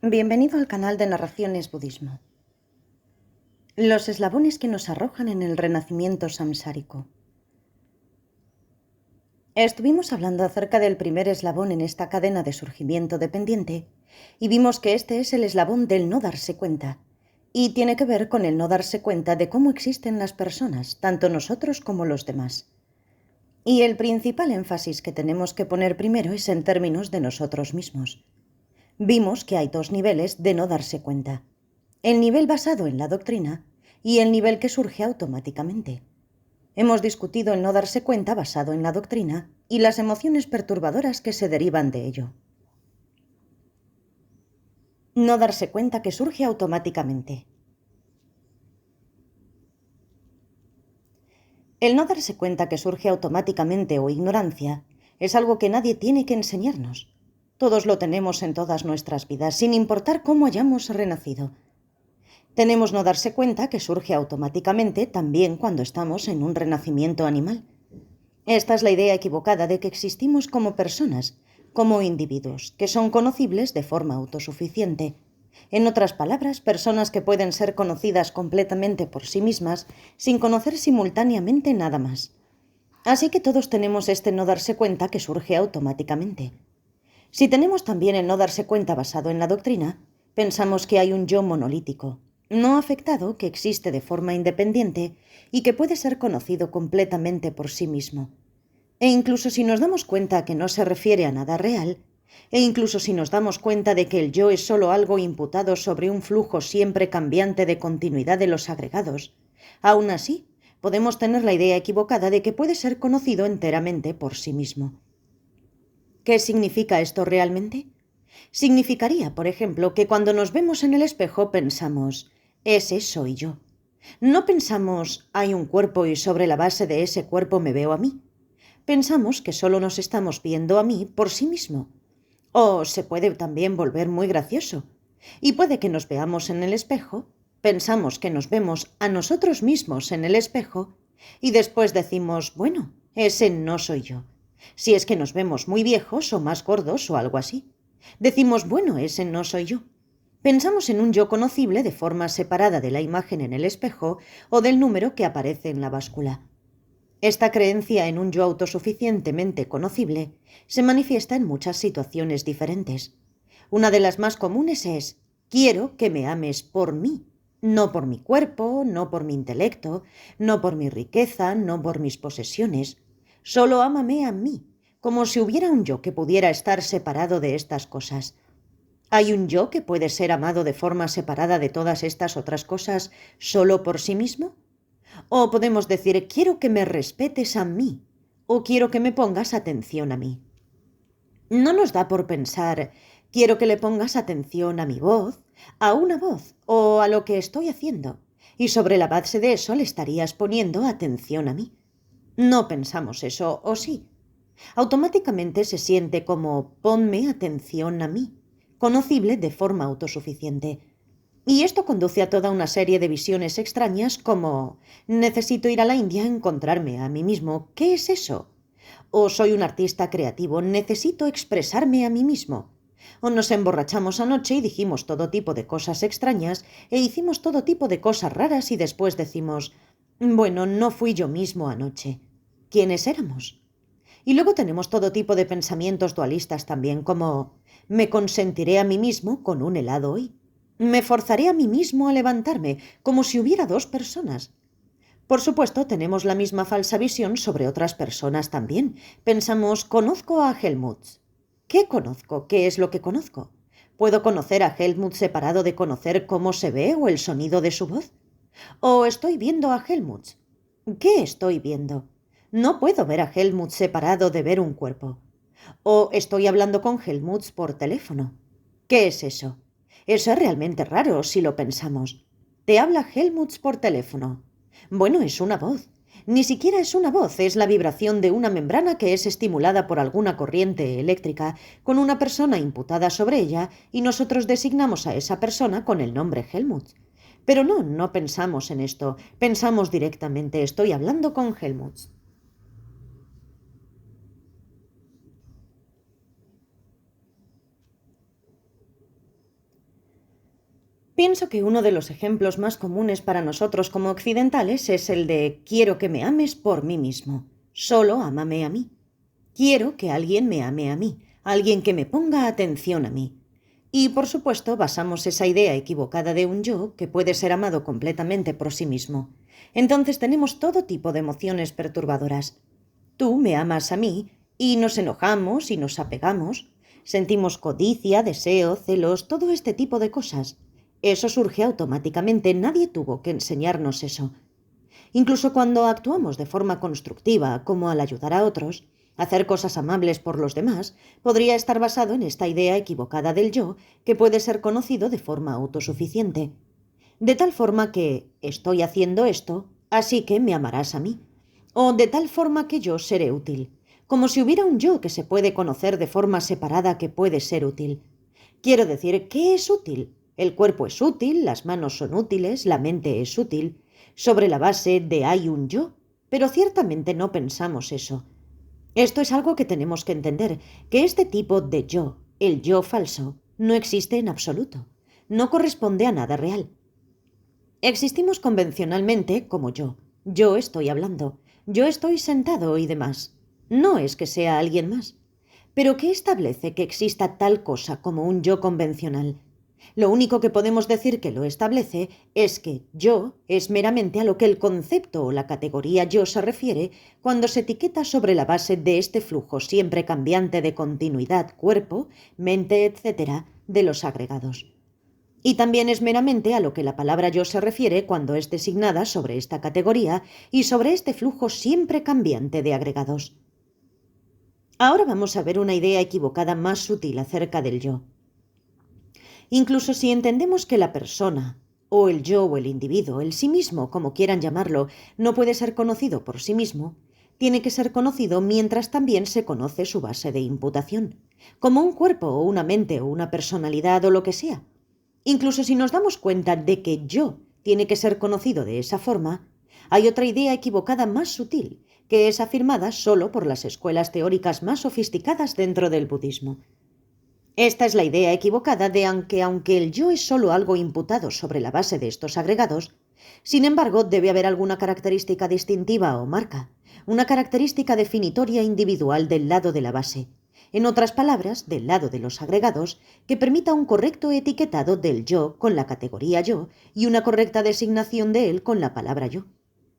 Bienvenido al canal de Narraciones Budismo. Los eslabones que nos arrojan en el renacimiento samsárico. Estuvimos hablando acerca del primer eslabón en esta cadena de surgimiento dependiente y vimos que este es el eslabón del no darse cuenta y tiene que ver con el no darse cuenta de cómo existen las personas, tanto nosotros como los demás. Y el principal énfasis que tenemos que poner primero es en términos de nosotros mismos. Vimos que hay dos niveles de no darse cuenta: el nivel basado en la doctrina y el nivel que surge automáticamente. Hemos discutido el no darse cuenta basado en la doctrina y las emociones perturbadoras que se derivan de ello. No darse cuenta que surge automáticamente. El no darse cuenta que surge automáticamente o ignorancia es algo que nadie tiene que enseñarnos. Todos lo tenemos en todas nuestras vidas, sin importar cómo hayamos renacido. Tenemos no darse cuenta que surge automáticamente también cuando estamos en un renacimiento animal. Esta es la idea equivocada de que existimos como personas, como individuos, que son conocibles de forma autosuficiente. En otras palabras, personas que pueden ser conocidas completamente por sí mismas sin conocer simultáneamente nada más. Así que todos tenemos este no darse cuenta que surge automáticamente. Si tenemos también el no darse cuenta basado en la doctrina, pensamos que hay un yo monolítico, no afectado, que existe de forma independiente y que puede ser conocido completamente por sí mismo. E incluso si nos damos cuenta que no se refiere a nada real, e incluso si nos damos cuenta de que el yo es solo algo imputado sobre un flujo siempre cambiante de continuidad de los agregados, aún así podemos tener la idea equivocada de que puede ser conocido enteramente por sí mismo. ¿Qué significa esto realmente? Significaría, por ejemplo, que cuando nos vemos en el espejo pensamos: ese soy yo. No pensamos: hay un cuerpo y sobre la base de ese cuerpo me veo a mí. Pensamos que solo nos estamos viendo a mí por sí mismo. O se puede también volver muy gracioso. Y puede que nos veamos en el espejo, pensamos que nos vemos a nosotros mismos en el espejo y después decimos: bueno, ese no soy yo. Si es que nos vemos muy viejos o más gordos o algo así, decimos: bueno, ese no soy yo. Pensamos en un yo conocible de forma separada de la imagen en el espejo o del número que aparece en la báscula. Esta creencia en un yo autosuficientemente conocible se manifiesta en muchas situaciones diferentes. Una de las más comunes es: quiero que me ames por mí, no por mi cuerpo, no por mi intelecto, no por mi riqueza, no por mis posesiones. Solo ámame a mí, como si hubiera un yo que pudiera estar separado de estas cosas. ¿Hay un yo que puede ser amado de forma separada de todas estas otras cosas solo por sí mismo? O podemos decir: quiero que me respetes a mí, o quiero que me pongas atención a mí. No nos da por pensar: quiero que le pongas atención a mi voz, a una voz o a lo que estoy haciendo, y sobre la base de eso le estarías poniendo atención a mí. No pensamos eso, ¿o sí? Automáticamente se siente como: ponme atención a mí, conocible de forma autosuficiente. Y esto conduce a toda una serie de visiones extrañas como: necesito ir a la India a encontrarme a mí mismo. ¿Qué es eso? O soy un artista creativo, necesito expresarme a mí mismo. O nos emborrachamos anoche y dijimos todo tipo de cosas extrañas e hicimos todo tipo de cosas raras y después decimos: bueno, no fui yo mismo anoche. ¿Quiénes éramos? Y luego tenemos todo tipo de pensamientos dualistas también, como: me consentiré a mí mismo con un helado hoy. Me forzaré a mí mismo a levantarme, como si hubiera dos personas. Por supuesto, tenemos la misma falsa visión sobre otras personas también. Pensamos: conozco a Helmut. ¿Qué conozco? ¿Qué es lo que conozco? ¿Puedo conocer a Helmut separado de conocer cómo se ve o el sonido de su voz? ¿O estoy viendo a Helmut? ¿Qué estoy viendo? No puedo ver a Helmut separado de ver un cuerpo. ¿O estoy hablando con Helmut por teléfono? ¿Qué es eso? Eso es realmente raro si lo pensamos. Te habla Helmut por teléfono. Bueno, es una voz. Ni siquiera es una voz, es la vibración de una membrana que es estimulada por alguna corriente eléctrica con una persona imputada sobre ella y nosotros designamos a esa persona con el nombre Helmut. Pero no pensamos en esto. Pensamos directamente: estoy hablando con Helmut. Pienso que uno de los ejemplos más comunes para nosotros como occidentales es el de quiero que me ames por mí mismo. Solo ámame a mí. Quiero que alguien me ame a mí, alguien que me ponga atención a mí. Y, por supuesto, basamos esa idea equivocada de un yo que puede ser amado completamente por sí mismo. Entonces tenemos todo tipo de emociones perturbadoras. Tú me amas a mí y nos enojamos y nos apegamos. Sentimos codicia, deseo, celos, todo este tipo de cosas. Eso surge automáticamente, nadie tuvo que enseñarnos eso. Incluso cuando actuamos de forma constructiva, como al ayudar a otros, hacer cosas amables por los demás, podría estar basado en esta idea equivocada del yo, que puede ser conocido de forma autosuficiente. De tal forma que estoy haciendo esto, así que me amarás a mí. O de tal forma que yo seré útil. Como si hubiera un yo que se puede conocer de forma separada que puede ser útil. Quiero decir, ¿qué es útil? El cuerpo es útil, las manos son útiles, la mente es útil, sobre la base de hay un yo, pero ciertamente no pensamos eso. Esto es algo que tenemos que entender, que este tipo de yo, el yo falso, no existe en absoluto, no corresponde a nada real. Existimos convencionalmente como yo estoy hablando, yo estoy sentado y demás. No es que sea alguien más. Pero ¿qué establece que exista tal cosa como un yo convencional? Lo único que podemos decir que lo establece es que yo es meramente a lo que el concepto o la categoría yo se refiere cuando se etiqueta sobre la base de este flujo siempre cambiante de continuidad, cuerpo, mente, etc., de los agregados. Y también es meramente a lo que la palabra yo se refiere cuando es designada sobre esta categoría y sobre este flujo siempre cambiante de agregados. Ahora vamos a ver una idea equivocada más sutil acerca del yo. Incluso si entendemos que la persona, o el yo o el individuo, el sí mismo, como quieran llamarlo, no puede ser conocido por sí mismo, tiene que ser conocido mientras también se conoce su base de imputación, como un cuerpo o una mente o una personalidad o lo que sea. Incluso si nos damos cuenta de que yo tiene que ser conocido de esa forma, hay otra idea equivocada más sutil, que es afirmada solo por las escuelas teóricas más sofisticadas dentro del budismo. Esta es la idea equivocada de aunque el yo es solo algo imputado sobre la base de estos agregados, sin embargo debe haber alguna característica distintiva o marca, una característica definitoria individual del lado de la base, en otras palabras, del lado de los agregados, que permita un correcto etiquetado del yo con la categoría yo y una correcta designación de él con la palabra yo.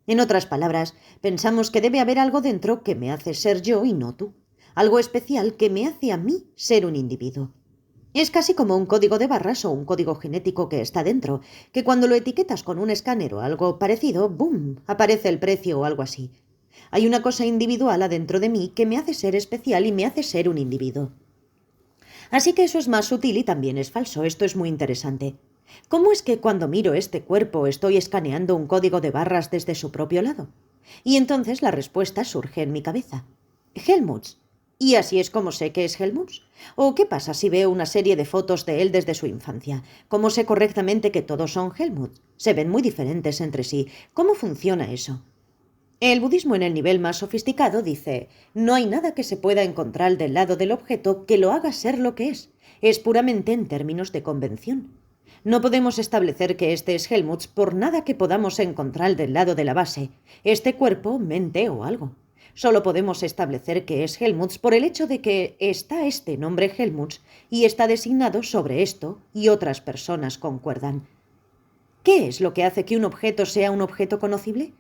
En otras palabras, pensamos que debe haber algo dentro que me hace ser yo y no tú, algo especial que me hace a mí ser un individuo. Es casi como un código de barras o un código genético que está dentro, que cuando lo etiquetas con un escáner o algo parecido, ¡bum!, aparece el precio o algo así. Hay una cosa individual adentro de mí que me hace ser especial y me hace ser un individuo. Así que eso es más sutil y también es falso. Esto es muy interesante. ¿Cómo es que cuando miro este cuerpo estoy escaneando un código de barras desde su propio lado? Y entonces la respuesta surge en mi cabeza. Helmholtz. ¿Y así es como sé que es Helmholtz? ¿O qué pasa si veo una serie de fotos de él desde su infancia? ¿Cómo sé correctamente que todos son Helmholtz? Se ven muy diferentes entre sí. ¿Cómo funciona eso? El budismo en el nivel más sofisticado dice, no hay nada que se pueda encontrar del lado del objeto que lo haga ser lo que es puramente en términos de convención. No podemos establecer que este es Helmholtz por nada que podamos encontrar del lado de la base, este cuerpo, mente o algo. Solo podemos establecer que es Helmholtz por el hecho de que está este nombre Helmholtz y está designado sobre esto y otras personas concuerdan. ¿Qué es lo que hace que un objeto sea un objeto conocible?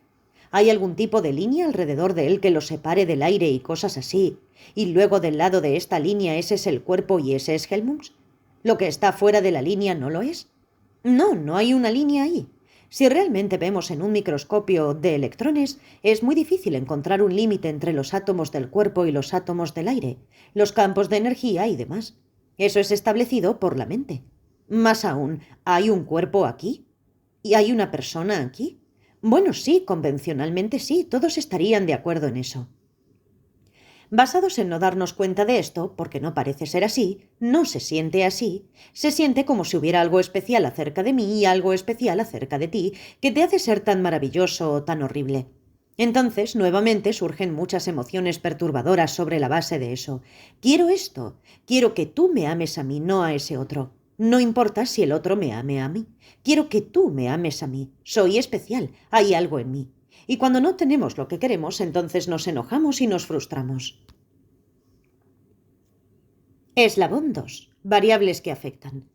¿Hay algún tipo de línea alrededor de él que lo separe del aire y cosas así? Y luego del lado de esta línea ese es el cuerpo y ese es Helmholtz. ¿Lo que está fuera de la línea no lo es? No, no hay una línea ahí. Si realmente vemos en un microscopio de electrones, es muy difícil encontrar un límite entre los átomos del cuerpo y los átomos del aire, los campos de energía y demás. Eso es establecido por la mente. Más aún, ¿hay un cuerpo aquí? ¿Y hay una persona aquí? Bueno, sí, convencionalmente sí, todos estarían de acuerdo en eso. Basados en no darnos cuenta de esto, porque no parece ser así, no se siente así, se siente como si hubiera algo especial acerca de mí y algo especial acerca de ti, que te hace ser tan maravilloso o tan horrible. Entonces, nuevamente surgen muchas emociones perturbadoras sobre la base de eso. Quiero esto, quiero que tú me ames a mí, no a ese otro. No importa si el otro me ame a mí. Quiero que tú me ames a mí. Soy especial. Hay algo en mí. Y cuando no tenemos lo que queremos, entonces nos enojamos y nos frustramos. Eslabón 2. Variables que afectan.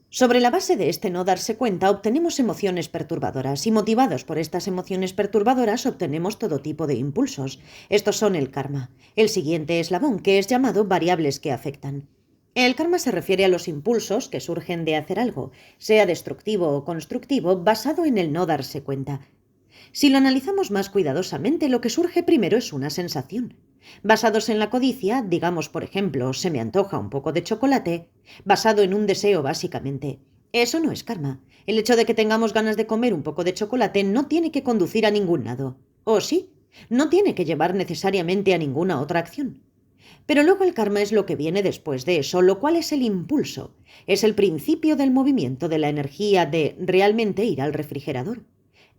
Sobre la base de este no darse cuenta, obtenemos emociones perturbadoras y motivados por estas emociones perturbadoras obtenemos todo tipo de impulsos. Estos son el karma. El siguiente eslabón, que es llamado variables que afectan. El karma se refiere a los impulsos que surgen de hacer algo, sea destructivo o constructivo, basado en el no darse cuenta. Si lo analizamos más cuidadosamente, lo que surge primero es una sensación. Basados en la codicia, digamos por ejemplo, se me antoja un poco de chocolate, basado en un deseo básicamente. Eso no es karma. El hecho de que tengamos ganas de comer un poco de chocolate no tiene que conducir a ningún lado. ¿O sí? No tiene que llevar necesariamente a ninguna otra acción. Pero luego el karma es lo que viene después de eso, lo cual es el impulso. Es el principio del movimiento de la energía de realmente ir al refrigerador.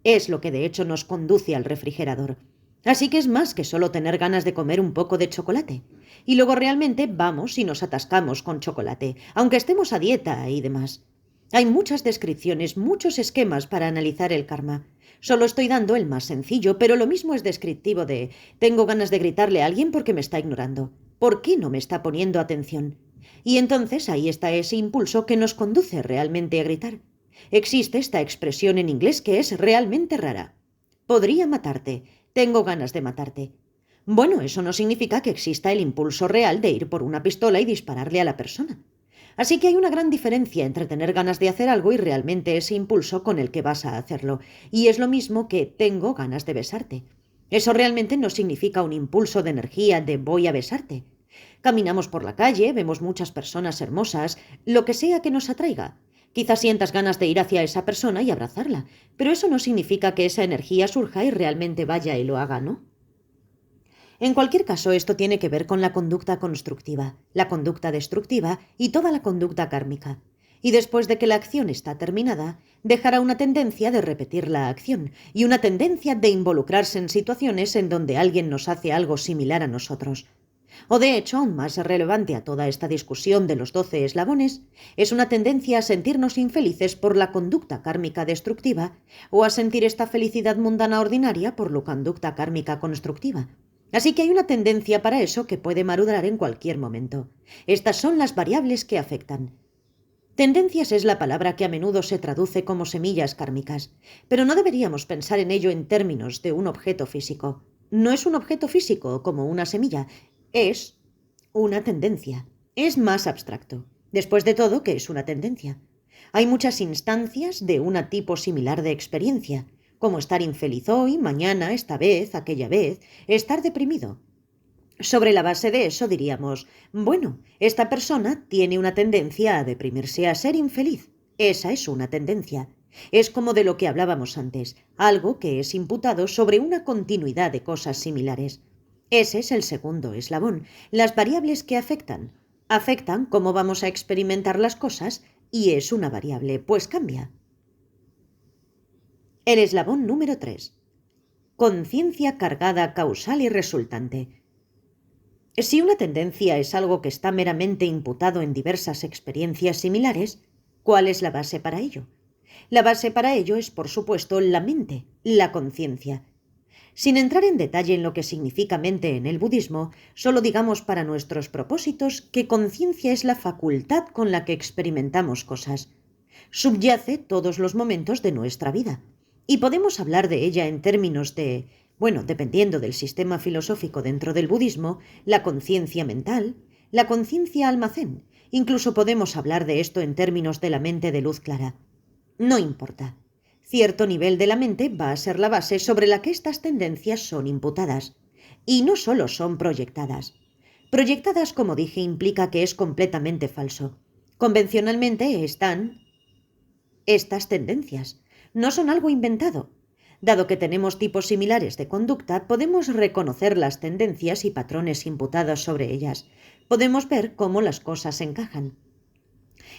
Es lo que de hecho nos conduce al refrigerador. Así que es más que solo tener ganas de comer un poco de chocolate. Y luego realmente vamos y nos atascamos con chocolate, aunque estemos a dieta y demás. Hay muchas descripciones, muchos esquemas para analizar el karma. Solo estoy dando el más sencillo, pero lo mismo es descriptivo de tengo ganas de gritarle a alguien porque me está ignorando. ¿Por qué no me está poniendo atención? Y entonces ahí está ese impulso que nos conduce realmente a gritar. Existe esta expresión en inglés que es realmente rara. Podría matarte. Tengo ganas de matarte. Bueno, eso no significa que exista el impulso real de ir por una pistola y dispararle a la persona. Así que hay una gran diferencia entre tener ganas de hacer algo y realmente ese impulso con el que vas a hacerlo. Y es lo mismo que tengo ganas de besarte. Eso realmente no significa un impulso de energía de voy a besarte. Caminamos por la calle, vemos muchas personas hermosas, lo que sea que nos atraiga. Quizás sientas ganas de ir hacia esa persona y abrazarla, pero eso no significa que esa energía surja y realmente vaya y lo haga, ¿no? En cualquier caso, esto tiene que ver con la conducta constructiva, la conducta destructiva y toda la conducta kármica. Y después de que la acción está terminada, dejará una tendencia de repetir la acción y una tendencia de involucrarse en situaciones en donde alguien nos hace algo similar a nosotros. O de hecho, aún más relevante a toda esta discusión de los 12 eslabones, es una tendencia a sentirnos infelices por la conducta kármica destructiva o a sentir esta felicidad mundana ordinaria por la conducta kármica constructiva. Así que hay una tendencia para eso que puede madurar en cualquier momento. Estas son las variables que afectan. Tendencias es la palabra que a menudo se traduce como semillas kármicas, pero no deberíamos pensar en ello en términos de un objeto físico. No es un objeto físico como una semilla, es una tendencia. Es más abstracto. Después de todo, ¿qué es una tendencia? Hay muchas instancias de un tipo similar de experiencia, como estar infeliz hoy, mañana, esta vez, aquella vez, estar deprimido. Sobre la base de eso diríamos, bueno, esta persona tiene una tendencia a deprimirse, a ser infeliz. Esa es una tendencia. Es como de lo que hablábamos antes, algo que es imputado sobre una continuidad de cosas similares. Ese es el segundo eslabón, las variables que afectan. Afectan cómo vamos a experimentar las cosas y es una variable, pues cambia. El eslabón número 3. Conciencia cargada causal y resultante. Si una tendencia es algo que está meramente imputado en diversas experiencias similares, ¿cuál es la base para ello? La base para ello es, por supuesto, la mente, la conciencia. Sin entrar en detalle en lo que significa mente en el budismo, solo digamos para nuestros propósitos que conciencia es la facultad con la que experimentamos cosas. Subyace todos los momentos de nuestra vida. Y podemos hablar de ella en términos de, dependiendo del sistema filosófico dentro del budismo, la conciencia mental, la conciencia almacén. Incluso podemos hablar de esto en términos de la mente de luz clara. No importa. Cierto nivel de la mente va a ser la base sobre la que estas tendencias son imputadas. Y no solo son proyectadas. Proyectadas, como dije, implica que es completamente falso. Convencionalmente están estas tendencias. No son algo inventado. Dado que tenemos tipos similares de conducta, podemos reconocer las tendencias y patrones imputados sobre ellas. Podemos ver cómo las cosas encajan.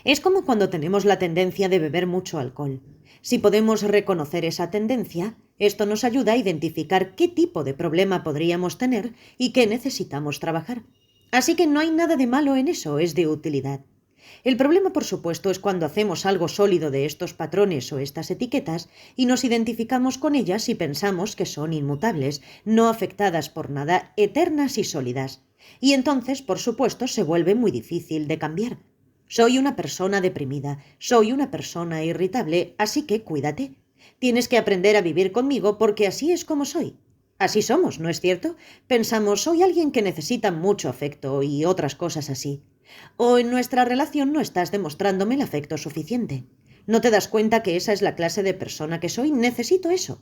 Es como cuando tenemos la tendencia de beber mucho alcohol. Si podemos reconocer esa tendencia, esto nos ayuda a identificar qué tipo de problema podríamos tener y qué necesitamos trabajar. Así que no hay nada de malo en eso, es de utilidad. El problema, por supuesto, es cuando hacemos algo sólido de estos patrones o estas etiquetas y nos identificamos con ellas y pensamos que son inmutables, no afectadas por nada, eternas y sólidas. Y entonces, por supuesto, se vuelve muy difícil de cambiar. Soy una persona deprimida, soy una persona irritable, así que cuídate. Tienes que aprender a vivir conmigo porque así es como soy. Así somos, ¿no es cierto? Pensamos, soy alguien que necesita mucho afecto y otras cosas así. O en nuestra relación no estás demostrándome el afecto suficiente. ¿No te das cuenta que esa es la clase de persona que soy? Necesito eso.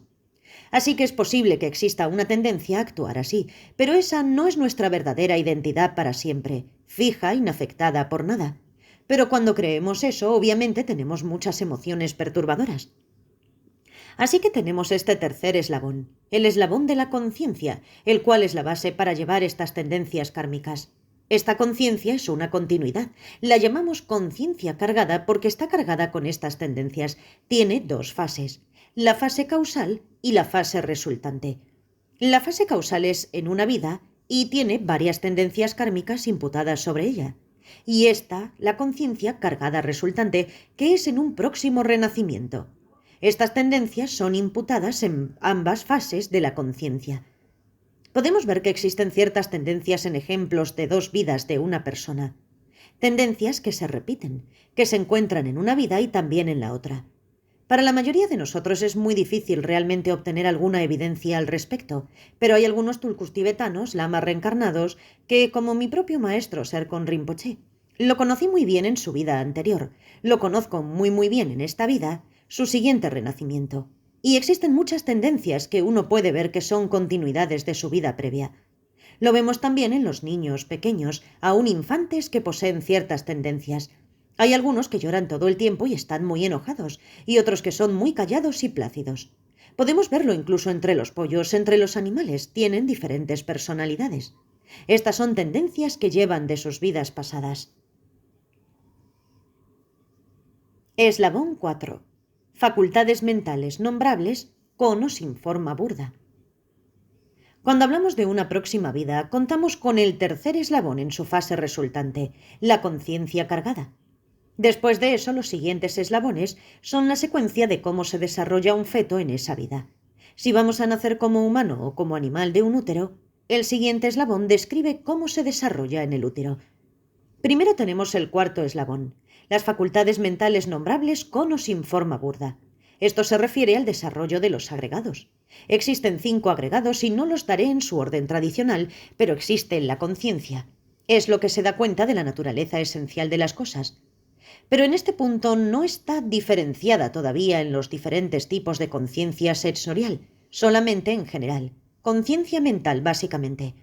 Así que es posible que exista una tendencia a actuar así, pero esa no es nuestra verdadera identidad para siempre, fija, inafectada por nada. Pero cuando creemos eso, obviamente tenemos muchas emociones perturbadoras. Así que tenemos este tercer eslabón, el eslabón de la conciencia, el cual es la base para llevar estas tendencias kármicas. Esta conciencia es una continuidad. La llamamos conciencia cargada porque está cargada con estas tendencias. Tiene dos fases, la fase causal y la fase resultante. La fase causal es en una vida y tiene varias tendencias kármicas imputadas sobre ella. Y esta, la conciencia cargada resultante, que es en un próximo renacimiento. Estas tendencias son imputadas en ambas fases de la conciencia. Podemos ver que existen ciertas tendencias en ejemplos de dos vidas de una persona. Tendencias que se repiten, que se encuentran en una vida y también en la otra. Para la mayoría de nosotros es muy difícil realmente obtener alguna evidencia al respecto, pero hay algunos tulkus tibetanos, lamas reencarnados, que, como mi propio maestro Serkon Rinpoche, lo conocí muy bien en su vida anterior, lo conozco muy bien en esta vida, su siguiente renacimiento. Y existen muchas tendencias que uno puede ver que son continuidades de su vida previa. Lo vemos también en los niños pequeños, aún infantes que poseen ciertas tendencias. Hay algunos que lloran todo el tiempo y están muy enojados, y otros que son muy callados y plácidos. Podemos verlo incluso entre los pollos, entre los animales, tienen diferentes personalidades. Estas son tendencias que llevan de sus vidas pasadas. Eslabón 4. Facultades mentales nombrables con o sin forma burda. Cuando hablamos de una próxima vida, contamos con el tercer eslabón en su fase resultante, la conciencia cargada. Después de eso, los siguientes eslabones son la secuencia de cómo se desarrolla un feto en esa vida. Si vamos a nacer como humano o como animal de un útero, el siguiente eslabón describe cómo se desarrolla en el útero. Primero tenemos el cuarto eslabón, las facultades mentales nombrables con o sin forma burda. Esto se refiere al desarrollo de los agregados. Existen 5 agregados y no los daré en su orden tradicional, pero existe la conciencia. Es lo que se da cuenta de la naturaleza esencial de las cosas. Pero en este punto no está diferenciada todavía en los diferentes tipos de conciencia sensorial, solamente en general. Conciencia mental, básicamente.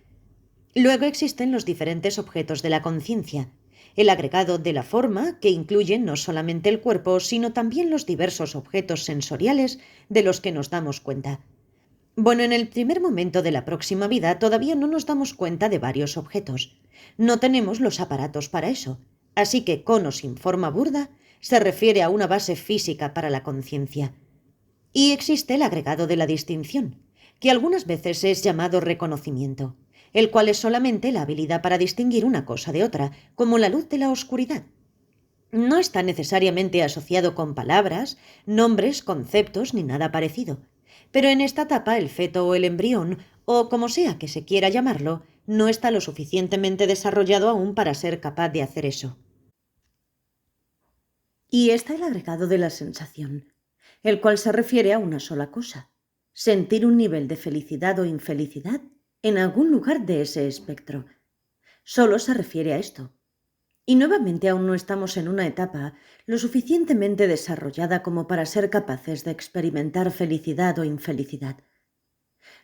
Luego existen los diferentes objetos de la conciencia, el agregado de la forma, que incluye no solamente el cuerpo, sino también los diversos objetos sensoriales de los que nos damos cuenta. Bueno, en el primer momento de la próxima vida todavía no nos damos cuenta de varios objetos. No tenemos los aparatos para eso, así que con o sin forma burda se refiere a una base física para la conciencia. Y existe el agregado de la distinción, que algunas veces es llamado reconocimiento, el cual es solamente la habilidad para distinguir una cosa de otra, como la luz de la oscuridad. No está necesariamente asociado con palabras, nombres, conceptos ni nada parecido, pero en esta etapa el feto o el embrión, o como sea que se quiera llamarlo, no está lo suficientemente desarrollado aún para ser capaz de hacer eso. Y está el agregado de la sensación, el cual se refiere a una sola cosa: sentir un nivel de felicidad o infelicidad en algún lugar de ese espectro. Solo se refiere a esto. Y nuevamente aún no estamos en una etapa lo suficientemente desarrollada como para ser capaces de experimentar felicidad o infelicidad.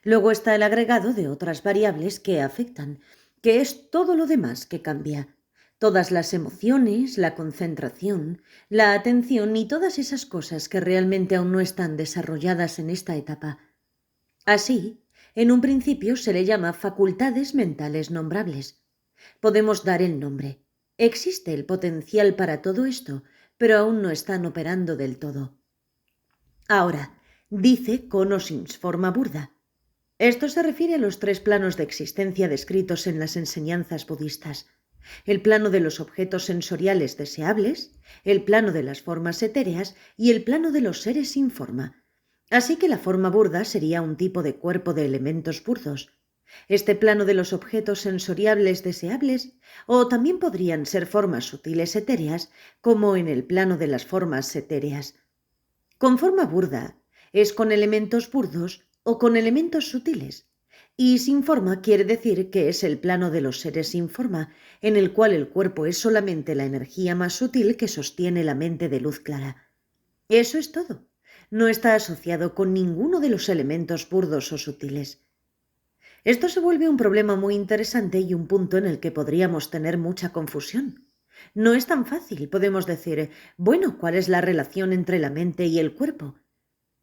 Luego está el agregado de otras variables que afectan, que es todo lo demás que cambia. Todas las emociones, la concentración, la atención y todas esas cosas que realmente aún no están desarrolladas en esta etapa. Así, en un principio se le llama facultades mentales nombrables. Podemos dar el nombre. Existe el potencial para todo esto, pero aún no están operando del todo. Ahora, dice con o sin forma burda. Esto se refiere a los 3 planos de existencia descritos en las enseñanzas budistas. el plano de los objetos sensoriales deseables, el plano de las formas etéreas y el plano de los seres sin forma. Así que la forma burda sería un tipo de cuerpo de elementos burdos. Este plano de los objetos sensoriales deseables, o también podrían ser formas sutiles etéreas, como en el plano de las formas etéreas. Con forma burda es con elementos burdos o con elementos sutiles. Y sin forma quiere decir que es el plano de los seres sin forma, en el cual el cuerpo es solamente la energía más sutil que sostiene la mente de luz clara. Eso es todo. No está asociado con ninguno de los elementos burdos o sutiles. Esto se vuelve un problema muy interesante y un punto en el que podríamos tener mucha confusión. No es tan fácil, podemos decir, bueno, ¿cuál es la relación entre la mente y el cuerpo?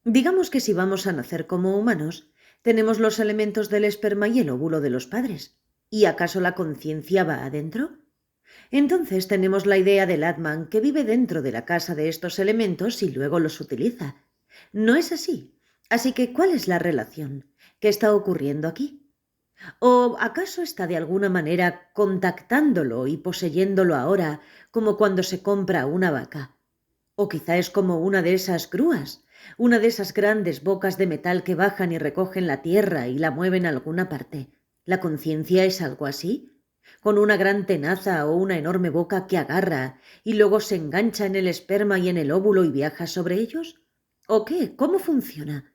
Digamos que si vamos a nacer como humanos, tenemos los elementos del esperma y el óvulo de los padres. ¿Y acaso la conciencia va adentro? Entonces tenemos la idea del Atman que vive dentro de la casa de estos elementos y luego los utiliza. No es así. Así que, ¿cuál es la relación? ¿Qué está ocurriendo aquí? ¿O acaso está de alguna manera contactándolo y poseyéndolo ahora, como cuando se compra una vaca? O quizá es como una de esas grúas, una de esas grandes bocas de metal que bajan y recogen la tierra y la mueven a alguna parte. ¿La conciencia es algo así? ¿Con una gran tenaza o una enorme boca que agarra y luego se engancha en el esperma y en el óvulo y viaja sobre ellos? ¿O qué? ¿Cómo funciona?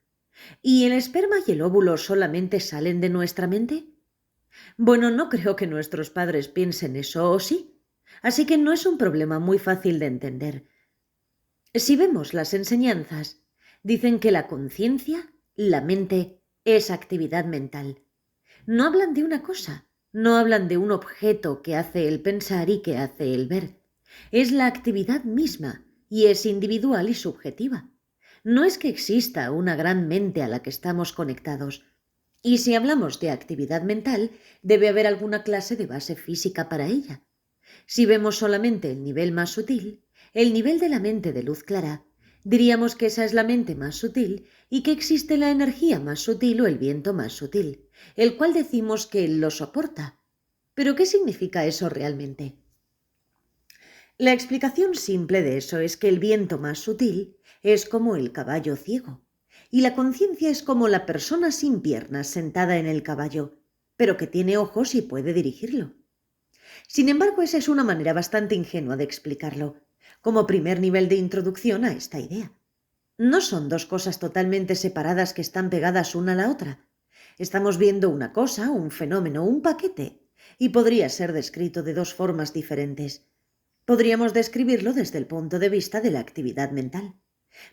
¿Y el esperma y el óvulo solamente salen de nuestra mente? Bueno, no creo que nuestros padres piensen eso, ¿o sí? Así que no es un problema muy fácil de entender. Si vemos las enseñanzas, dicen que la conciencia, la mente, es actividad mental. No hablan de una cosa, no hablan de un objeto que hace el pensar y que hace el ver. Es la actividad misma y es individual y subjetiva. No es que exista una gran mente a la que estamos conectados. Y si hablamos de actividad mental, debe haber alguna clase de base física para ella. Si vemos solamente el nivel más sutil, el nivel de la mente de luz clara, diríamos que esa es la mente más sutil y que existe la energía más sutil o el viento más sutil, el cual decimos que lo soporta. ¿Pero qué significa eso realmente? La explicación simple de eso es que el viento más sutil es como el caballo ciego y la conciencia es como la persona sin piernas sentada en el caballo, pero que tiene ojos y puede dirigirlo. Sin embargo, esa es una manera bastante ingenua de explicarlo, como primer nivel de introducción a esta idea. No son dos cosas totalmente separadas que están pegadas una a la otra. Estamos viendo una cosa, un fenómeno, un paquete, y podría ser descrito de dos formas diferentes. Podríamos describirlo desde el punto de vista de la actividad mental.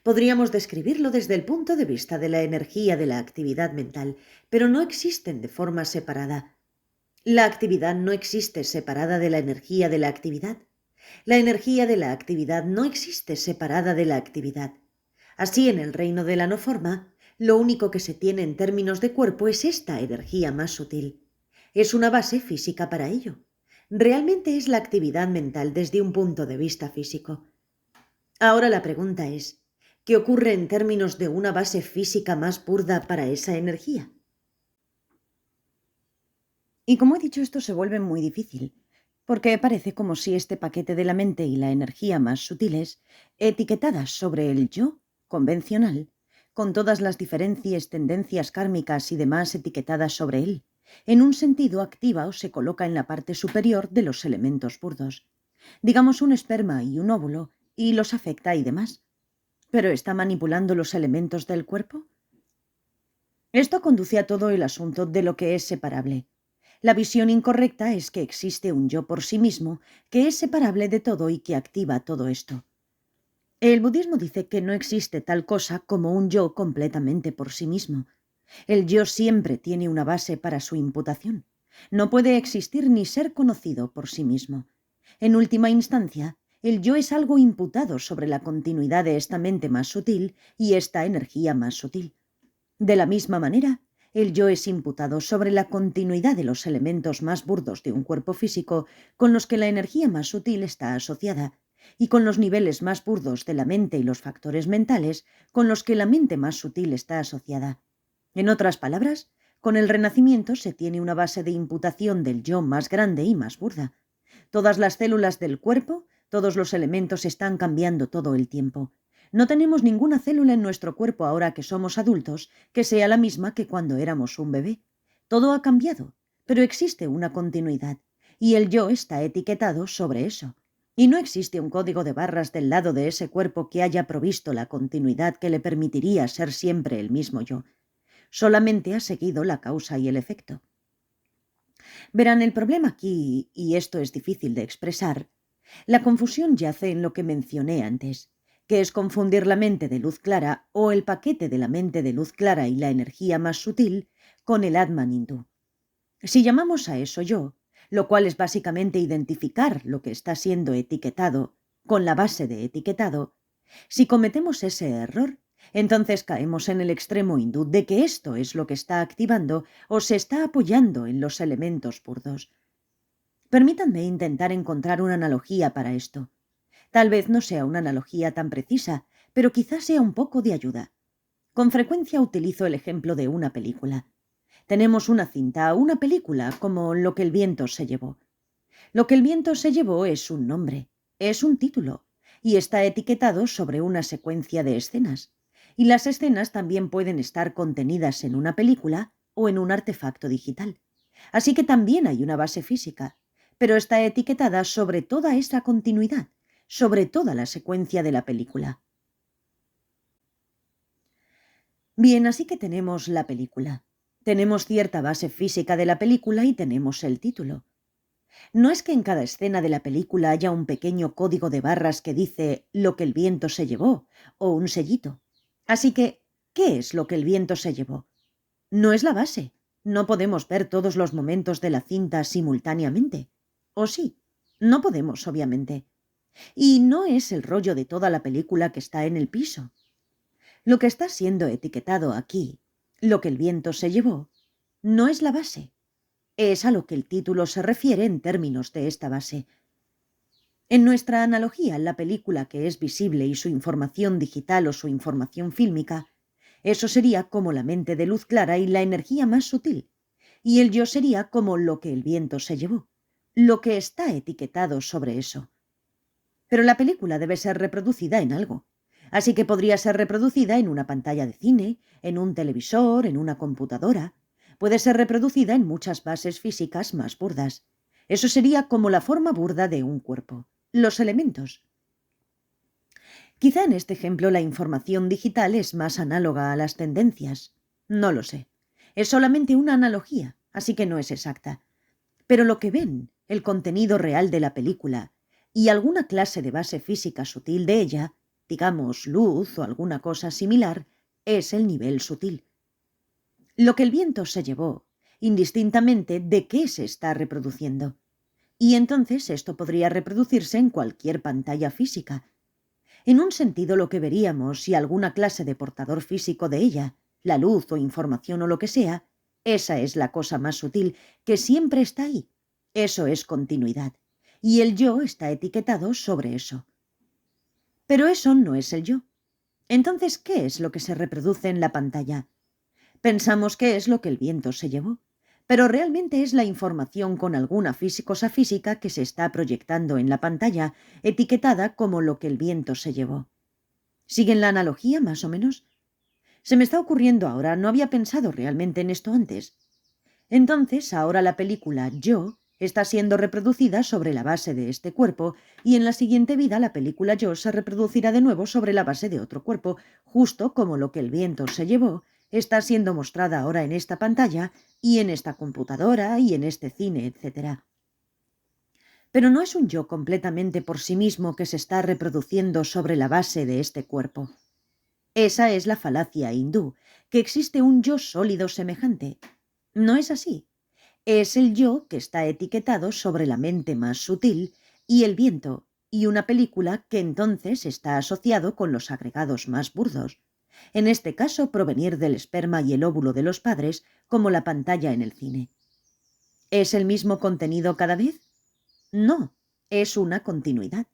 Podríamos describirlo desde el punto de vista de la energía de la actividad mental, pero no existen de forma separada. La actividad no existe separada de la energía de la actividad. La energía de la actividad no existe separada de la actividad. Así, en el reino de la no forma, lo único que se tiene en términos de cuerpo es esta energía más sutil. Es una base física para ello. Realmente es la actividad mental desde un punto de vista físico. Ahora la pregunta es, ¿qué ocurre en términos de una base física más burda para esa energía? Y como he dicho, esto se vuelve muy difícil, porque parece como si este paquete de la mente y la energía más sutiles, etiquetadas sobre el yo convencional, con todas las diferencias, tendencias kármicas y demás etiquetadas sobre él, en un sentido activa o se coloca en la parte superior de los elementos burdos, digamos un esperma y un óvulo, y los afecta y demás. ¿Pero está manipulando los elementos del cuerpo? Esto conduce a todo el asunto de lo que es separable. La visión incorrecta es que existe un yo por sí mismo que es separable de todo y que activa todo esto. El budismo dice que no existe tal cosa como un yo completamente por sí mismo. El yo siempre tiene una base para su imputación. No puede existir ni ser conocido por sí mismo. En última instancia, el yo es algo imputado sobre la continuidad de esta mente más sutil y esta energía más sutil. De la misma manera, el yo es imputado sobre la continuidad de los elementos más burdos de un cuerpo físico con los que la energía más sutil está asociada, y con los niveles más burdos de la mente y los factores mentales con los que la mente más sutil está asociada. En otras palabras, con el renacimiento se tiene una base de imputación del yo más grande y más burda. Todas las células del cuerpo, todos los elementos están cambiando todo el tiempo. No tenemos ninguna célula en nuestro cuerpo ahora que somos adultos que sea la misma que cuando éramos un bebé. Todo ha cambiado, pero existe una continuidad, y el yo está etiquetado sobre eso. Y no existe un código de barras del lado de ese cuerpo que haya provisto la continuidad que le permitiría ser siempre el mismo yo. Solamente ha seguido la causa y el efecto. Verán, el problema aquí, y esto es difícil de expresar, la confusión yace en lo que mencioné antes, que es confundir la mente de luz clara o el paquete de la mente de luz clara y la energía más sutil con el Atman hindú. Si llamamos a eso yo, lo cual es básicamente identificar lo que está siendo etiquetado con la base de etiquetado, si cometemos ese error, entonces caemos en el extremo hindú de que esto es lo que está activando o se está apoyando en los elementos burdos. Permítanme intentar encontrar una analogía para esto. Tal vez no sea una analogía tan precisa, pero quizás sea un poco de ayuda. Con frecuencia utilizo el ejemplo de una película. Tenemos una cinta, una película, como Lo que el viento se llevó. Lo que el viento se llevó es un nombre, es un título, y está etiquetado sobre una secuencia de escenas. Y las escenas también pueden estar contenidas en una película o en un artefacto digital. Así que también hay una base física, pero está etiquetada sobre toda esa continuidad, sobre toda la secuencia de la película. Bien, así que tenemos la película. Tenemos cierta base física de la película y tenemos el título. No es que en cada escena de la película haya un pequeño código de barras que dice lo que el viento se llevó, o un sellito. Así que, ¿qué es lo que el viento se llevó? No es la base. No podemos ver todos los momentos de la cinta simultáneamente. ¿O sí? No podemos, obviamente. Y no es el rollo de toda la película que está en el piso. Lo que está siendo etiquetado aquí, lo que el viento se llevó, no es la base. Es a lo que el título se refiere en términos de esta base. En nuestra analogía, la película que es visible y su información digital o su información fílmica, eso sería como la mente de luz clara y la energía más sutil, y el yo sería como lo que el viento se llevó, lo que está etiquetado sobre eso. Pero la película debe ser reproducida en algo, así que podría ser reproducida en una pantalla de cine, en un televisor, en una computadora. Puede ser reproducida en muchas bases físicas más burdas. Eso sería como la forma burda de un cuerpo, los elementos. Quizá en este ejemplo la información digital es más análoga a las tendencias. No lo sé. Es solamente una analogía, así que no es exacta. Pero lo que ven, el contenido real de la película, y alguna clase de base física sutil de ella, digamos luz o alguna cosa similar, es el nivel sutil. Lo que el viento se llevó, indistintamente de qué se está reproduciendo. Y entonces esto podría reproducirse en cualquier pantalla física. En un sentido, lo que veríamos si alguna clase de portador físico de ella, la luz o información o lo que sea, esa es la cosa más sutil que siempre está ahí. Eso es continuidad. Y el yo está etiquetado sobre eso. Pero eso no es el yo. Entonces, ¿qué es lo que se reproduce en la pantalla? Pensamos que es lo que el viento se llevó, pero realmente es la información con alguna cosa física que se está proyectando en la pantalla, etiquetada como lo que el viento se llevó. ¿Siguen la analogía, más o menos? Se me está ocurriendo ahora, no había pensado realmente en esto antes. Entonces, ahora la película Yo está siendo reproducida sobre la base de este cuerpo y en la siguiente vida la película Yo se reproducirá de nuevo sobre la base de otro cuerpo, justo como lo que el viento se llevó está siendo mostrada ahora en esta pantalla y en esta computadora y en este cine, etc. Pero no es un yo completamente por sí mismo que se está reproduciendo sobre la base de este cuerpo. Esa es la falacia hindú, que existe un yo sólido semejante. No es así. Es el yo que está etiquetado sobre la mente más sutil y el viento, y una película que entonces está asociado con los agregados más burdos. En este caso, provenir del esperma y el óvulo de los padres, como la pantalla en el cine. ¿Es el mismo contenido cada vez? No, es una continuidad.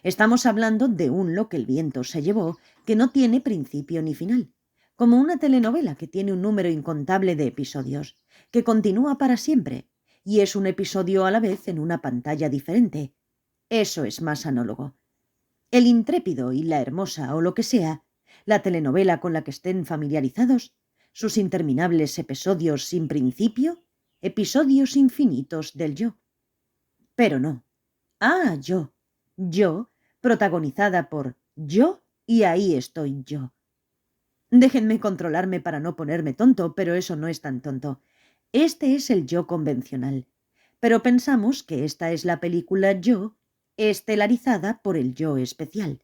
Estamos hablando de un lo que el viento se llevó, que no tiene principio ni final, como una telenovela que tiene un número incontable de episodios, que continúa para siempre, y es un episodio a la vez en una pantalla diferente. Eso es más anólogo. El intrépido y la hermosa o lo que sea, la telenovela con la que estén familiarizados, sus interminables episodios sin principio, episodios infinitos del yo. Pero no. Yo, protagonizada por yo y ahí estoy yo. Déjenme controlarme para no ponerme tonto, pero eso no es tan tonto. Este es el yo convencional. Pero pensamos que esta es la película Yo, estelarizada por el yo especial.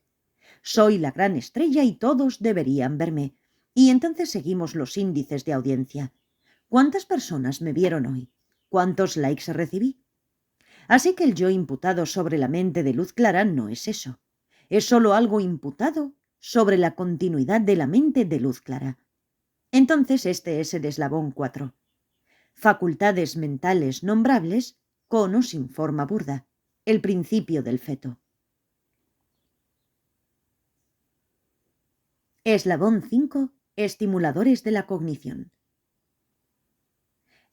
Soy la gran estrella y todos deberían verme. Y entonces seguimos los índices de audiencia. ¿Cuántas personas me vieron hoy? ¿Cuántos likes recibí? Así que el yo imputado sobre la mente de Luz Clara no es eso. Es solo algo imputado sobre la continuidad de la mente de Luz Clara. Entonces este es el eslabón 4. Facultades mentales nombrables con o sin forma burda. El principio del feto. Eslabón 5. Estimuladores de la cognición.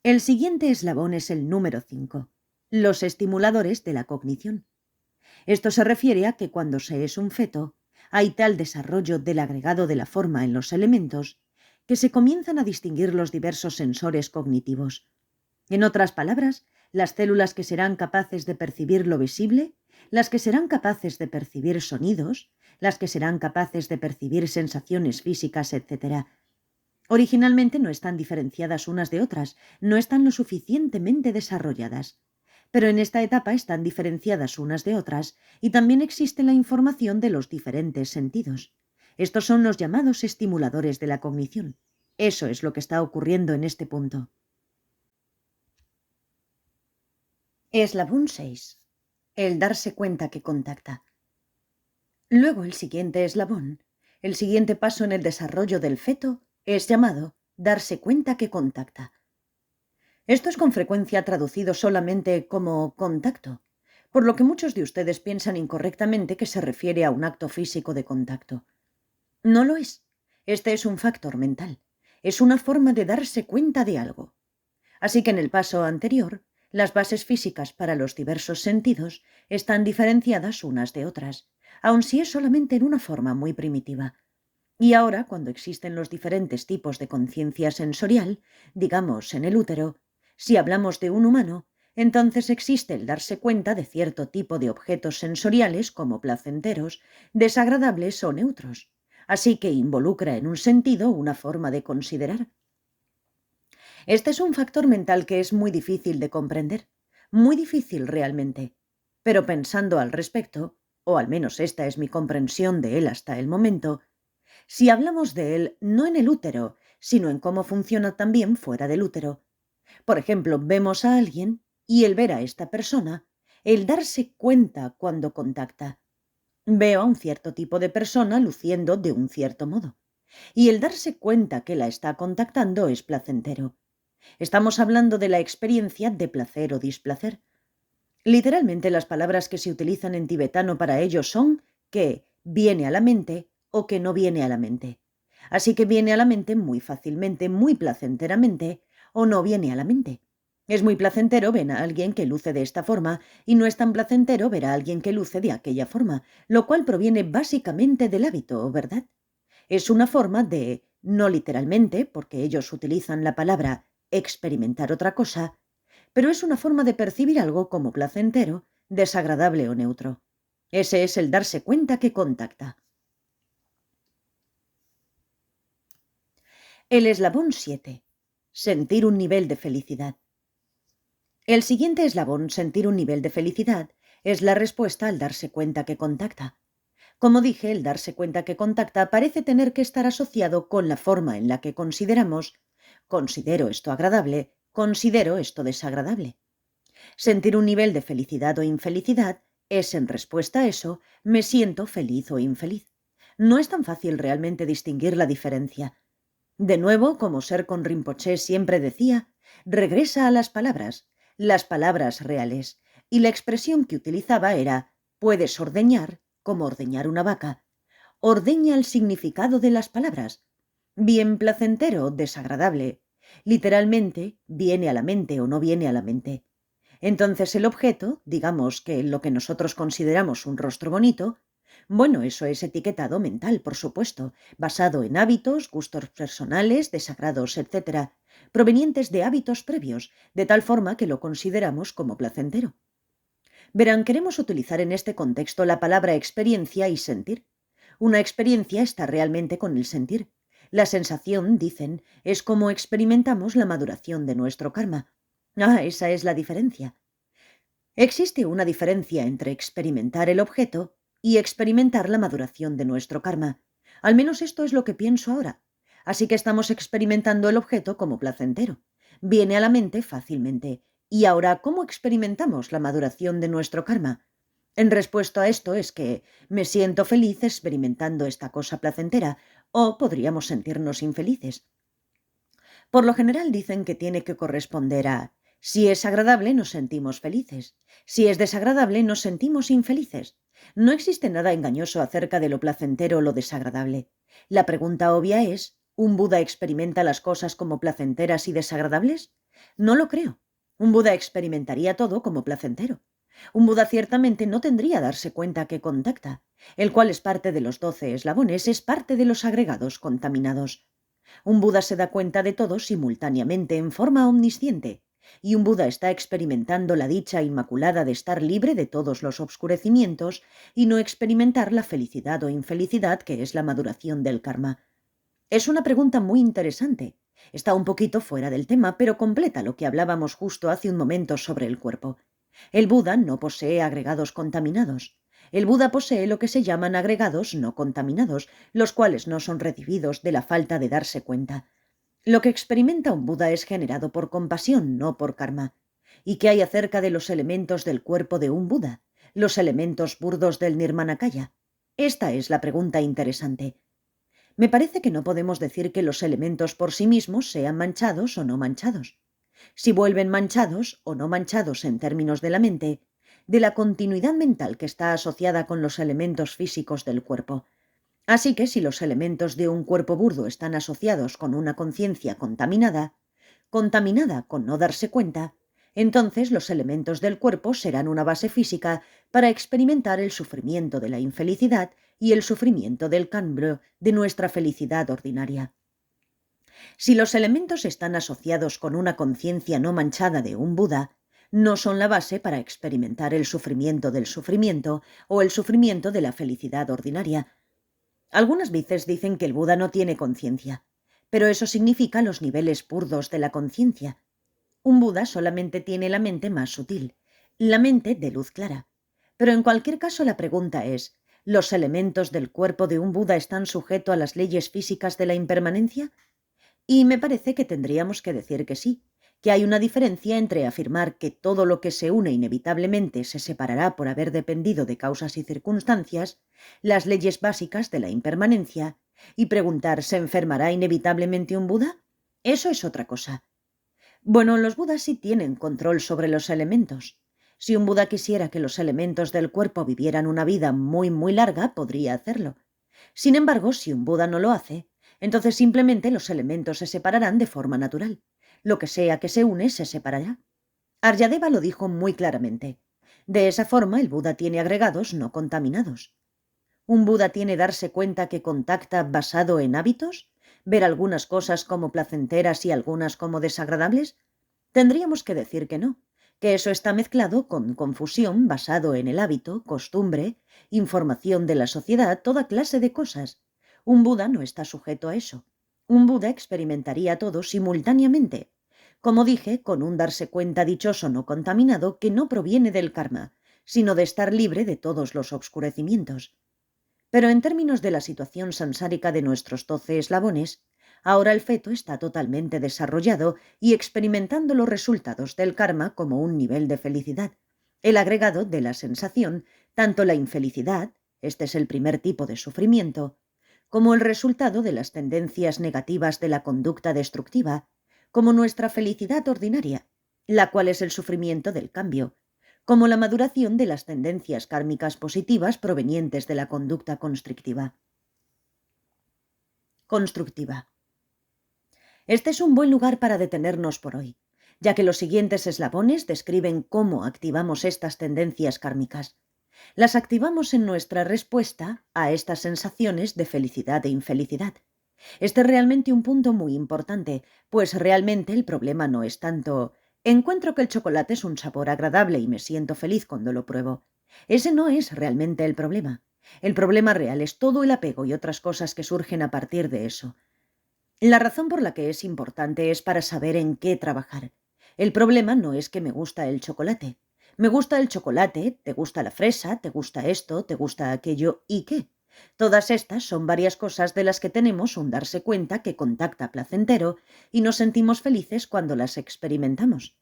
El siguiente eslabón es el número 5. Los estimuladores de la cognición. Esto se refiere a que cuando se es un feto, hay tal desarrollo del agregado de la forma en los elementos que se comienzan a distinguir los diversos sensores cognitivos. En otras palabras, las células que serán capaces de percibir lo visible, las que serán capaces de percibir sonidos, las que serán capaces de percibir sensaciones físicas, etc. Originalmente no están diferenciadas unas de otras, no están lo suficientemente desarrolladas. Pero en esta etapa están diferenciadas unas de otras y también existe la información de los diferentes sentidos. Estos son los llamados estimuladores de la cognición. Eso es lo que está ocurriendo en este punto. Eslabón 6. El darse cuenta que contacta. Luego el siguiente eslabón, el siguiente paso en el desarrollo del feto, es llamado darse cuenta que contacta. Esto es con frecuencia traducido solamente como contacto, por lo que muchos de ustedes piensan incorrectamente que se refiere a un acto físico de contacto. No lo es. Este es un factor mental. Es una forma de darse cuenta de algo. Así que en el paso anterior, las bases físicas para los diversos sentidos están diferenciadas unas de otras, aun si es solamente en una forma muy primitiva. Y ahora, cuando existen los diferentes tipos de conciencia sensorial, digamos en el útero, si hablamos de un humano, entonces existe el darse cuenta de cierto tipo de objetos sensoriales como placenteros, desagradables o neutros. Así que involucra en un sentido una forma de considerar. Este es un factor mental que es muy difícil de comprender, muy difícil realmente. Pero pensando al respecto, o al menos esta es mi comprensión de él hasta el momento, si hablamos de él no en el útero, sino en cómo funciona también fuera del útero. Por ejemplo, vemos a alguien y el ver a esta persona, el darse cuenta cuando contacta. Veo a un cierto tipo de persona luciendo de un cierto modo. Y el darse cuenta que la está contactando es placentero. Estamos hablando de la experiencia de placer o displacer. Literalmente las palabras que se utilizan en tibetano para ello son que viene a la mente o que no viene a la mente. Así que viene a la mente muy fácilmente, muy placenteramente, o no viene a la mente. Es muy placentero ver a alguien que luce de esta forma y no es tan placentero ver a alguien que luce de aquella forma, lo cual proviene básicamente del hábito, ¿verdad? Es una forma de, no literalmente, porque ellos utilizan la palabra experimentar otra cosa, pero es una forma de percibir algo como placentero, desagradable o neutro. Ese es el darse cuenta que contacta. El eslabón 7. Sentir un nivel de felicidad. El siguiente eslabón, sentir un nivel de felicidad, es la respuesta al darse cuenta que contacta. Como dije, el darse cuenta que contacta parece tener que estar asociado con la forma en la que consideramos, considero esto agradable, considero esto desagradable. Sentir un nivel de felicidad o infelicidad es, en respuesta a eso, me siento feliz o infeliz. No es tan fácil realmente distinguir la diferencia. De nuevo, como Serkon Rinpoché siempre decía, regresa a las palabras reales, y la expresión que utilizaba era «puedes ordeñar», como ordeñar una vaca. Ordeña el significado de las palabras. Bien placentero, desagradable. Literalmente, viene a la mente o no viene a la mente. Entonces el objeto, digamos que lo que nosotros consideramos un rostro bonito, bueno, eso es etiquetado mental, por supuesto, basado en hábitos, gustos personales, desagrados, etcétera, provenientes de hábitos previos, de tal forma que lo consideramos como placentero. Verán, queremos utilizar en este contexto la palabra experiencia y sentir. Una experiencia está realmente con el sentir. La sensación, dicen, es como experimentamos la maduración de nuestro karma. Ah, esa es la diferencia. Existe una diferencia entre experimentar el objeto y experimentar la maduración de nuestro karma. Al menos esto es lo que pienso ahora. Así que estamos experimentando el objeto como placentero. Viene a la mente fácilmente. Y ahora, ¿cómo experimentamos la maduración de nuestro karma? En respuesta a esto es que me siento feliz experimentando esta cosa placentera, o podríamos sentirnos infelices. Por lo general dicen que tiene que corresponder a si es agradable nos sentimos felices, si es desagradable nos sentimos infelices. No existe nada engañoso acerca de lo placentero o lo desagradable. La pregunta obvia es, ¿un Buda experimenta las cosas como placenteras y desagradables? No lo creo. Un Buda experimentaría todo como placentero. Un Buda ciertamente no tendría darse cuenta que contacta, el cual es parte de los 12 eslabones, es parte de los agregados contaminados. Un Buda se da cuenta de todo simultáneamente en forma omnisciente, y un Buda está experimentando la dicha inmaculada de estar libre de todos los obscurecimientos y no experimentar la felicidad o infelicidad que es la maduración del karma. Es una pregunta muy interesante. Está un poquito fuera del tema, pero completa lo que hablábamos justo hace un momento sobre el cuerpo. El Buda no posee agregados contaminados. El Buda posee lo que se llaman agregados no contaminados, los cuales no son recibidos de la falta de darse cuenta. Lo que experimenta un Buda es generado por compasión, no por karma. ¿Y qué hay acerca de los elementos del cuerpo de un Buda? Los elementos burdos del Nirmanakaya. Esta es la pregunta interesante. Me parece que no podemos decir que los elementos por sí mismos sean manchados o no manchados. Si vuelven manchados o no manchados en términos de la mente, de la continuidad mental que está asociada con los elementos físicos del cuerpo. Así que si los elementos de un cuerpo burdo están asociados con una conciencia contaminada, contaminada con no darse cuenta, entonces los elementos del cuerpo serán una base física para experimentar el sufrimiento de la infelicidad y el sufrimiento del cambio de nuestra felicidad ordinaria. Si los elementos están asociados con una conciencia no manchada de un Buda, no son la base para experimentar el sufrimiento del sufrimiento o el sufrimiento de la felicidad ordinaria. Algunas veces dicen que el Buda no tiene conciencia, pero eso significa los niveles burdos de la conciencia. Un Buda solamente tiene la mente más sutil, la mente de luz clara. Pero en cualquier caso la pregunta es, ¿los elementos del cuerpo de un Buda están sujetos a las leyes físicas de la impermanencia? Y me parece que tendríamos que decir que sí, que hay una diferencia entre afirmar que todo lo que se une inevitablemente se separará por haber dependido de causas y circunstancias, las leyes básicas de la impermanencia, y preguntar ¿se enfermará inevitablemente un Buda? Eso es otra cosa. Bueno, los Budas sí tienen control sobre los elementos. Si un Buda quisiera que los elementos del cuerpo vivieran una vida muy, muy larga, podría hacerlo. Sin embargo, si un Buda no lo hace, entonces simplemente los elementos se separarán de forma natural. Lo que sea que se une se separará. Aryadeva lo dijo muy claramente. De esa forma, el Buda tiene agregados no contaminados. ¿Un Buda tiene darse cuenta que contacta basado en hábitos? ¿Ver algunas cosas como placenteras y algunas como desagradables? Tendríamos que decir que no, que eso está mezclado con confusión basado en el hábito, costumbre, información de la sociedad, toda clase de cosas. Un Buda no está sujeto a eso. Un Buda experimentaría todo simultáneamente. Como dije, con un darse cuenta dichoso no contaminado que no proviene del karma, sino de estar libre de todos los obscurecimientos. Pero en términos de la situación sansárica de nuestros 12 eslabones, ahora el feto está totalmente desarrollado y experimentando los resultados del karma como un nivel de felicidad. El agregado de la sensación, tanto la infelicidad, este es el primer tipo de sufrimiento, como el resultado de las tendencias negativas de la conducta destructiva, como nuestra felicidad ordinaria, la cual es el sufrimiento del cambio, como la maduración de las tendencias kármicas positivas provenientes de la conducta constructiva. Este es un buen lugar para detenernos por hoy. ya que los siguientes eslabones describen cómo activamos estas tendencias kármicas. Las activamos en nuestra respuesta a estas sensaciones de felicidad e infelicidad. Este es realmente un punto muy importante, pues realmente el problema no es tanto encuentro que el chocolate es un sabor agradable y me siento feliz cuando lo pruebo. Ese no es realmente el problema. El problema real es todo el apego y otras cosas que surgen a partir de eso. La razón por la que es importante es para saber en qué trabajar. El problema no es que me gusta el chocolate. Me gusta el chocolate, te gusta la fresa, te gusta esto, te gusta aquello, ¿y qué? Todas estas son varias cosas de las que tenemos un darse cuenta que contacta placentero y nos sentimos felices cuando las experimentamos.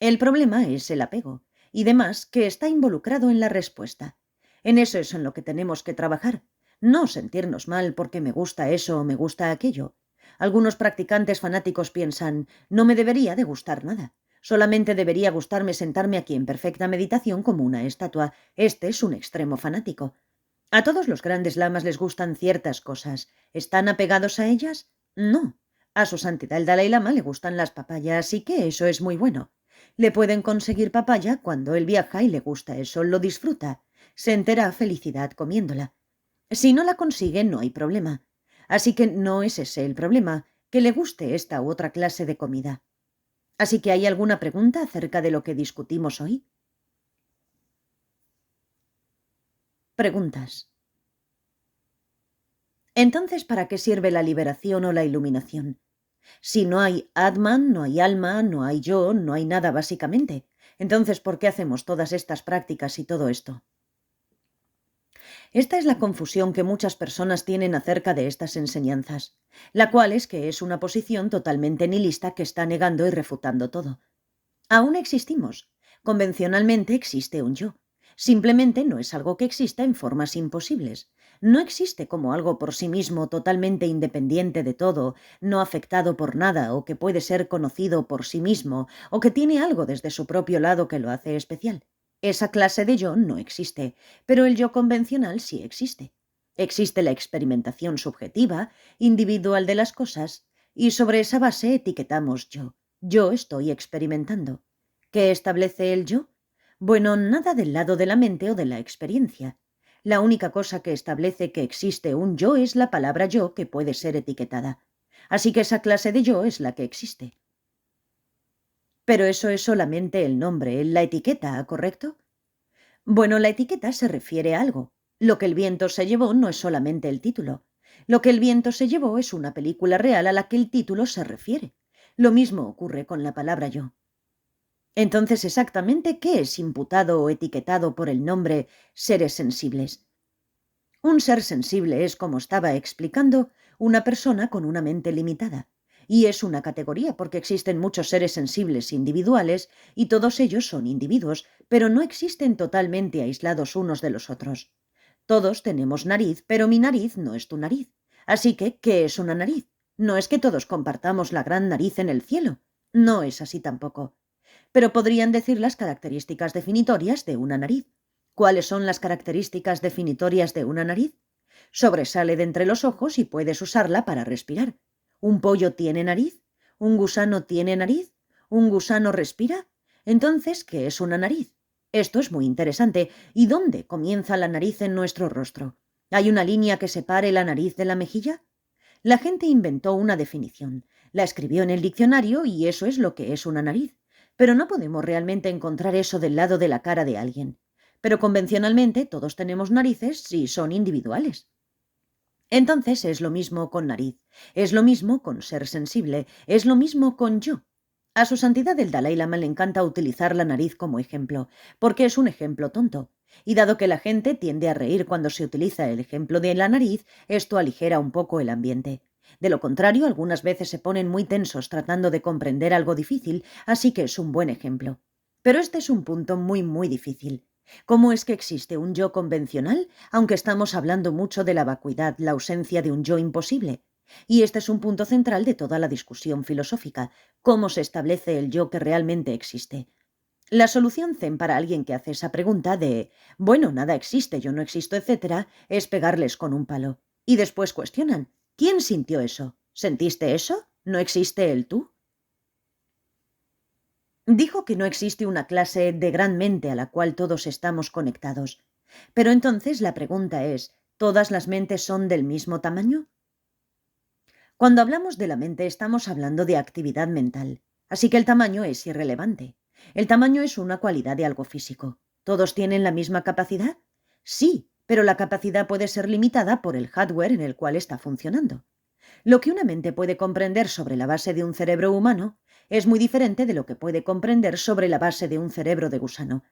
El problema es el apego y demás que está involucrado en la respuesta. En eso es en lo que tenemos que trabajar. No sentirnos mal porque me gusta eso o me gusta aquello. Algunos practicantes fanáticos piensan, no me debería de gustar nada. Solamente debería gustarme sentarme aquí en perfecta meditación como una estatua. Este es un extremo fanático. A todos los grandes lamas les gustan ciertas cosas. ¿Están apegados a ellas? No. A su santidad el Dalai Lama le gustan las papayas y que eso es muy bueno. Le pueden conseguir papaya cuando él viaja y le gusta eso, lo disfruta. Sentirá felicidad comiéndola. Si no la consigue, no hay problema. Así que no es ese el problema, que le guste esta u otra clase de comida. Así que ¿hay alguna pregunta acerca de lo que discutimos hoy? Preguntas. Entonces, ¿para qué sirve la liberación o la iluminación? Si no hay Atman, no hay alma, no hay yo, no hay nada básicamente. Entonces, ¿por qué hacemos todas estas prácticas y todo esto? Esta es la confusión que muchas personas tienen acerca de estas enseñanzas, la cual es que es una posición totalmente nihilista que está negando y refutando todo. Aún existimos. Convencionalmente existe un yo. Simplemente no es algo que exista en formas imposibles. No existe como algo por sí mismo totalmente independiente de todo, no afectado por nada o que puede ser conocido por sí mismo o que tiene algo desde su propio lado que lo hace especial. Esa clase de yo no existe, pero el yo convencional sí existe. Existe la experimentación subjetiva, individual de las cosas, y sobre esa base etiquetamos yo. Yo estoy experimentando. ¿Qué establece el yo? Bueno, nada del lado de la mente o de la experiencia. La única cosa que establece que existe un yo es la palabra yo que puede ser etiquetada. Así que esa clase de yo es la que existe. Pero eso es solamente el nombre, la etiqueta, ¿correcto? Bueno, la etiqueta se refiere a algo. Lo que el viento se llevó no es solamente el título. Lo que el viento se llevó es una película real a la que el título se refiere. Lo mismo ocurre con la palabra yo. Entonces, exactamente, ¿qué es imputado o etiquetado por el nombre seres sensibles? Un ser sensible es, como estaba explicando, una persona con una mente limitada. Y es una categoría porque existen muchos seres sensibles individuales y todos ellos son individuos, pero no existen totalmente aislados unos de los otros. Todos tenemos nariz, pero mi nariz no es tu nariz. Así que, ¿qué es una nariz? No es que todos compartamos la gran nariz en el cielo. No es así tampoco. Pero podrían decir las características definitorias de una nariz. ¿Cuáles son las características definitorias de una nariz? Sobresale de entre los ojos y puedes usarla para respirar. ¿Un pollo tiene nariz? ¿Un gusano tiene nariz? ¿Un gusano respira? Entonces, ¿qué es una nariz? Esto es muy interesante. ¿Y dónde comienza la nariz en nuestro rostro? ¿Hay una línea que separe la nariz de la mejilla? La gente inventó una definición, la escribió en el diccionario y eso es lo que es una nariz. Pero no podemos realmente encontrar eso del lado de la cara de alguien. Pero convencionalmente todos tenemos narices si son individuales. Entonces es lo mismo con nariz, es lo mismo con ser sensible, es lo mismo con yo. A su santidad el Dalai Lama le encanta utilizar la nariz como ejemplo, porque es un ejemplo tonto. Y dado que la gente tiende a reír cuando se utiliza el ejemplo de la nariz, esto aligera un poco el ambiente. De lo contrario, algunas veces se ponen muy tensos tratando de comprender algo difícil, así que es un buen ejemplo. Pero este es un punto muy difícil. ¿Cómo es que existe un yo convencional, aunque estamos hablando mucho de la vacuidad, la ausencia de un yo imposible? Y este es un punto central de toda la discusión filosófica. ¿Cómo se establece el yo que realmente existe? La solución zen para alguien que hace esa pregunta de bueno, nada existe, yo no existo, etcétera, es pegarles con un palo. Y después cuestionan, ¿quién sintió eso? ¿Sentiste eso? ¿No existe el tú? Dijo que no existe una clase de gran mente a la cual todos estamos conectados. Pero entonces la pregunta es, ¿todas las mentes son del mismo tamaño? Cuando hablamos de la mente estamos hablando de actividad mental, así que el tamaño es irrelevante. El tamaño es una cualidad de algo físico. ¿Todos tienen la misma capacidad? Sí, pero la capacidad puede ser limitada por el hardware en el cual está funcionando. Lo que una mente puede comprender sobre la base de un cerebro humano es muy diferente de lo que puede comprender sobre la base de un cerebro de gusano.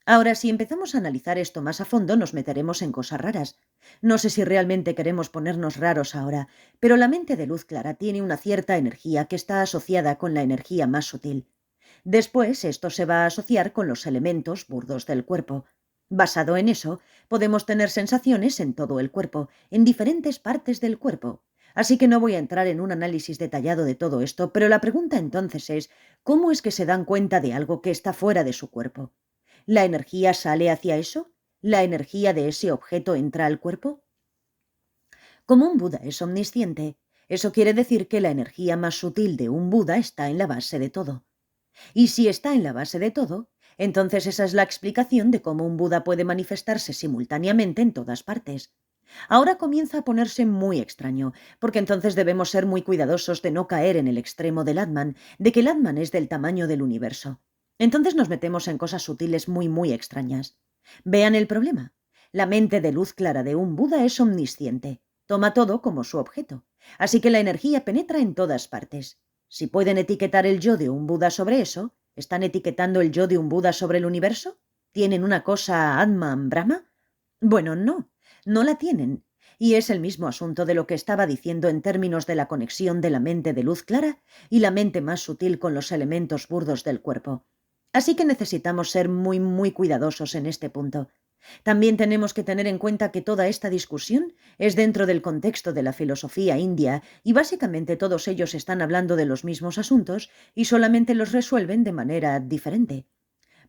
Ahora, si empezamos a analizar esto más a fondo, nos meteremos en cosas raras. No sé si realmente queremos ponernos raros ahora, pero la mente de luz clara tiene una cierta energía que está asociada con la energía más sutil. Después, esto se va a asociar con los elementos burdos del cuerpo. Basado en eso, podemos tener sensaciones en todo el cuerpo, en diferentes partes del cuerpo. Así que no voy a entrar en un análisis detallado de todo esto, pero la pregunta entonces es, ¿cómo es que se dan cuenta de algo que está fuera de su cuerpo? ¿La energía sale hacia eso? ¿La energía de ese objeto entra al cuerpo? Como un Buda es omnisciente, eso quiere decir que la energía más sutil de un Buda está en la base de todo. Y si está en la base de todo, entonces esa es la explicación de cómo un Buda puede manifestarse simultáneamente en todas partes. Ahora comienza a ponerse muy extraño, porque entonces debemos ser muy cuidadosos de no caer en el extremo del Atman, de que el Atman es del tamaño del universo. Entonces nos metemos en cosas sutiles muy extrañas. Vean el problema. La mente de luz clara de un Buda es omnisciente. Toma todo como su objeto. Así que la energía penetra en todas partes. Si pueden etiquetar el yo de un Buda sobre eso, ¿están etiquetando el yo de un Buda sobre el universo? ¿Tienen una cosa Atman Brahma? Bueno, no la tienen. Y es el mismo asunto de lo que estaba diciendo en términos de la conexión de la mente de luz clara y la mente más sutil con los elementos burdos del cuerpo. Así que necesitamos ser muy cuidadosos en este punto. También tenemos que tener en cuenta que toda esta discusión es dentro del contexto de la filosofía india y básicamente todos ellos están hablando de los mismos asuntos y solamente los resuelven de manera diferente.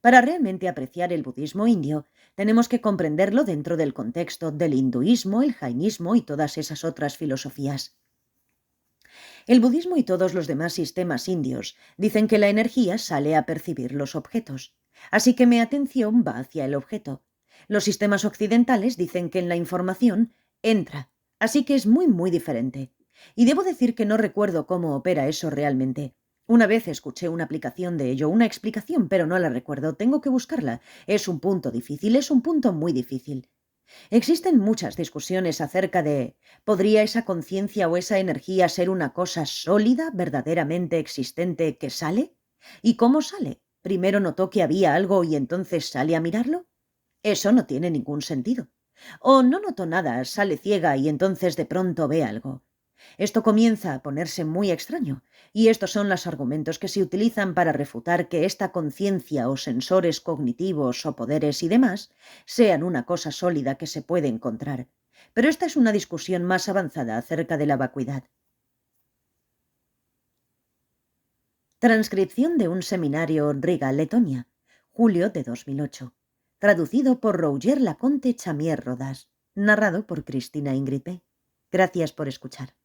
Para realmente apreciar el budismo indio, tenemos que comprenderlo dentro del contexto del hinduismo, el jainismo y todas esas otras filosofías. El budismo y todos los demás sistemas indios dicen que la energía sale a percibir los objetos, así que mi atención va hacia el objeto. Los sistemas occidentales dicen que en la información entra, así que es muy diferente. Y debo decir que no recuerdo cómo opera eso realmente. Una vez escuché una aplicación de ello, una explicación, pero no la recuerdo. Tengo que buscarla. Es un punto difícil, es un punto muy difícil. Existen muchas discusiones acerca de ¿podría esa conciencia o esa energía ser una cosa sólida, verdaderamente existente, que sale? ¿Y cómo sale? ¿Primero notó que había algo y entonces sale a mirarlo? Eso no tiene ningún sentido. O no notó nada, sale ciega y entonces de pronto ve algo. Esto comienza a ponerse muy extraño, y estos son los argumentos que se utilizan para refutar que esta conciencia o sensores cognitivos o poderes y demás sean una cosa sólida que se puede encontrar. Pero esta es una discusión más avanzada acerca de la vacuidad. Transcripción de un seminario Riga, Letonia, julio de 2008. Traducido por Roger Laconte Chamier Rodas. Narrado por Cristina Ingrid P. Gracias por escuchar.